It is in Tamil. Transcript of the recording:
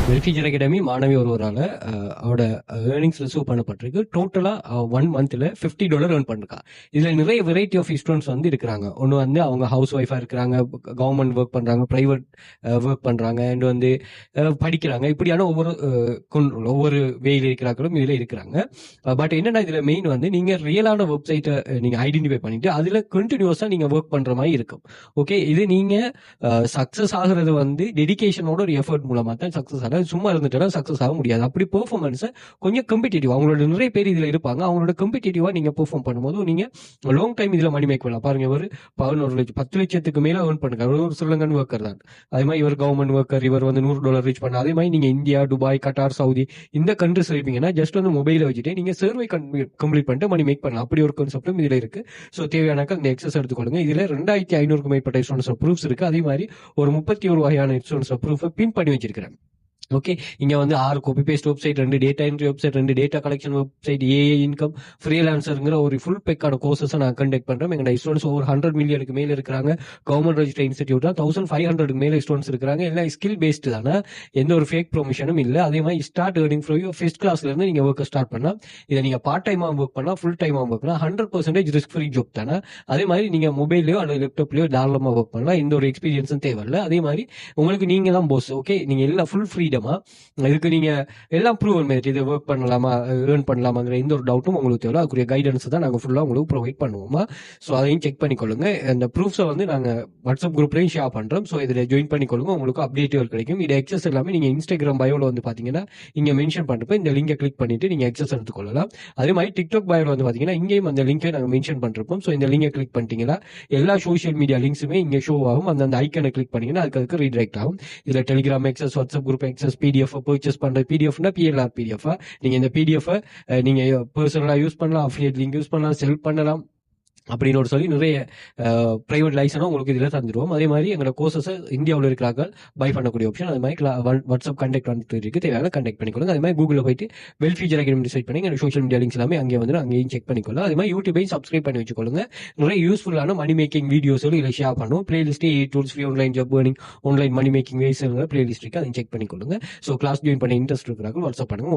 வெல்ஃபியர் அகாடமி மாணவி ஒருவரால அவரோட ஏர்னிங்ஸ் ரிசீவ் பண்ணப்பட்டிருக்கு. டோட்டலா 1 மந்த்ல $50 ஏர்ன் பண்ணிருக்கா. இதுல நிறைய வெரைட்டி ஆஃப் ஸ்டூடெண்ட்ஸ் வந்து இருக்கிறாங்க. ஒன்னு வந்து அவங்க ஹவுஸ் ஒய்ஃபா இருக்கிறாங்க, கவர்மெண்ட் ஒர்க் பண்றாங்க, பிரைவேட் ஒர்க் பண்றாங்க, அண்ட் வந்து படிக்கிறாங்க. இப்படியான ஒவ்வொரு வேலையில் இருக்கிறார்களும் இதுல இருக்கிறாங்க. பட் என்னன்னா இதுல மெயின் வந்து நீங்க ரியலான வெப்சைட்டை நீங்க ஐடென்டிஃபை பண்ணிட்டு அதுல கண்டினியூஸா நீங்க ஒர்க் பண்ற மாதிரி இருக்கும். ஓகே, இது நீங்க சக்சஸ் ஆகுறது வந்து டெடிகேஷனோட ஒரு எஃபர்ட் மூலமா தான் சக்சஸ் ஆகும். சும்மா இருந்துட்டா சக்சஸ் ஆக முடியாது. அப்படி பெர்ஃபார்மன்ஸ் கொஞ்சம் கம்பெடிட்டிவ், அவங்களோட நிறைய பேர் இதுல இருப்பாங்க. அவங்களோட கம்பெடிட்டிவா நீங்க பெர்ஃபார்ம் பண்ணும்போது நீங்க லாங் டைம் இதுல மணி மேக் பண்ணலாம். பாருங்க, ஒரு 11 லட்சம் 10 லட்சத்துக்கு மேல ஏர்ன் பண்ணுங்க. ஒரு ஸ்ரீலங்கன் ஒர்க்கர் தான். அதே மாதிரி இவர் கவர்மெண்ட் ஒர்க்கர், இவர் வந்து $100 ரீச் பண்ண. அதே மாதிரி நீங்க இந்தியா, துபாய், கட்டார், சவுதி இந்த கண்ட்ரிஸ் இருப்பீங்கன்னா ஜஸ்ட் வந்து மொபைல வச்சுட்டு நீங்க சர்வே கம்ப்ளீட் பண்ணிட்டு மணி மேக் பண்ணலாம். அப்படி ஒரு கான்செப்டும் இதுல இருக்கு. ஸோ தேவையானாக்க இந்த எக்ஸஸ் எடுத்துக்கொள்ளுங்க. இதுல 2500க்கும் மேற்பட்ட இன்சூரன்ஸ் ப்ரூஃப்ஸ் இருக்கு. அதே மாதிரி ஒரு 31 வகையான இன்சூரன்ஸ் ப்ரூஃப் பின் பண்ணி வச்சிருக்கிறேன். ஓகே, இங்க வந்து 6 copy paste website, 2 data entry website, 2 data collection website, AI income, ஃப்ரீலான்சர்ங்கிற ஒரு ஃபுல் பேக்கான கோர்சஸ் நான் கண்டக்ட் பண்றேன். எங்க ஸ்டூடெண்ட்ஸ் ஒரு 100 மில்லியனுக்கு மேல இருக்கிறாங்க. கவர்மெண்ட் ரெஜிஸ்டர் இன்ஸ்டிடியூட் தான். 1500க்கு மேல ஸ்டூடெண்ட்ஸ் இருக்கிறாங்க. எல்லாம் ஸ்கில் பேஸ்ட் தானே, எந்த ஒரு ஃபேக் ப்ரொமோஷனும் இல்லை. அதே மாதிரி start earning from you first கிளாஸ்ல இருந்து நீங்க ஒர்க் ஸ்டார்ட் பண்ணலாம். இதை நீங்க பார்ட் டைமா ஒர்க் பண்ணலாம், ஃபுல் டைமா ஒர்க் பண்ணலாம். 100% ரிஸ்க் ஃப்ரீ ஜாப் தானே. அதே மாதிரி நீங்க மொபைல்லயோ அல்லது லேப்டாப்லயோ தாராளமா ஒர்க் பண்ணலாம். எந்த ஒரு எக்ஸ்பீரியன்ஸும் தேவையில்லை. அதே மாதிரி உங்களுக்கு நீங்க தான் போஸ். ஓகே, நீங்க எல்லாம் ஃபுல் ஃப்ரீடமா இதுக்கு நீங்க எல்லாம் ப்ரூவன் மெரிட், இதை ஒர்க் பண்ணலாமா, ஏர்ன் பண்ணலாமாங்கிற எந்த ஒரு டவுட்டும் உங்களுக்கு தேவை. அதுக்குரிய கைடன்ஸ் தான் நாங்கள் ஃபுல்லாக உங்களுக்கு ப்ரொவைட் பண்ணுவோமா. ஸோ அதையும் செக் பண்ணிக்கொள்ளுங்க. அந்த ப்ரூஃப்ஸை வந்து நாங்கள் வாட்ஸ்அப் குரூப்லையும் ஷேர் பண்ணுறோம். ஸோ இதில் ஜாயின் பண்ணிக்கொள்ளுங்க, உங்களுக்கு அப்டேட்டுகள் கிடைக்கும். இது எக்ஸஸ் எல்லாமே நீங்கள் இன்ஸ்டாகிராம் பயோவில் வந்து பார்த்தீங்கன்னா இங்கே மென்ஷன் பண்ணுறப்ப இந்த லிங்கை கிளிக் பண்ணிட்டு நீங்கள் எக்ஸஸ் எடுத்துக்கொள்ளலாம். அதே மாதிரி டிக்டாக் பயோவில் வந்து பார்த்தீங்கன்னா இங்கேயும் அந்த லிங்கை நாங்கள் மென்ஷன் பண்ணிருப்போம். ஸோ இந்த லிங்கை கிளிக் பண்ணிட்டீங்கன்னா எல்லா சோஷியல் மீடியா லிங்க்ஸுமே இங்கே ஷோ ஆகும். அந்த ஐக்கனை கிளிக் பண்ணீங்கன்னா அதுக்கு ரீடைரக்ட் ஆகும். இதில் telegram access, WhatsApp group access, PDF purchase பண்ற பிடிஎஃப்னா பிஎல்ஆர் பிடிஎஃப். நீங்க இந்த பிடிஎஃப் நீங்க பர்சனலா யூஸ் பண்ணலாம், அஃபிலியேட் லிங்க் யூஸ் பண்ணலாம், செல் பண்ணலாம் அப்படின்னு சொல்லி நிறைய பிரைவேட் லைசனும் உங்களுக்கு இதில் தந்துடுவோம். அதே மாதிரி எங்களோட கோர்சஸ் இந்தியாவில் இருக்கிறார்கள் பை பண்ணக்கூடிய ஆப்ஷன். அது மாதிரி வாட்ஸ்அப் கண்டெக்ட் வந்துட்டு இருக்கு, தேவையான கண்டெக்ட் பண்ணிக்கொள்ளுங்க. அதே மாதிரி கூகுளில் போயிட்டு வெல்ஃபியர் அகாடமி டிசைட் பண்ணி எங்கள் சோஷியல் மீடியா லிங்க்ஸ் எல்லாமே அங்கே வந்து அங்கேயும் செக் பண்ணிக்கொள்ளலாம். அதே மாதிரி யூடியூபையும் சப்ஸ்கிரைப் பண்ணி வச்சுக்கொள்ளுங்க. நிறைய யூஸ்ஃபுல்லான மணி மேக்கிங் வீடியோஸ் இதில் ஷேர் பண்ணுவோம். Playlist tools free online job earning, online money making ways playlist இருக்கு, அதையும் செக் பண்ணிக்கொள்ளுங்க. ஸோ கிளாஸ் ஜாயின் பண்ண இன்ட்ரெஸ்ட் இருக்கிறார்கள் வாட்ஸ்அப் பண்ணுங்க.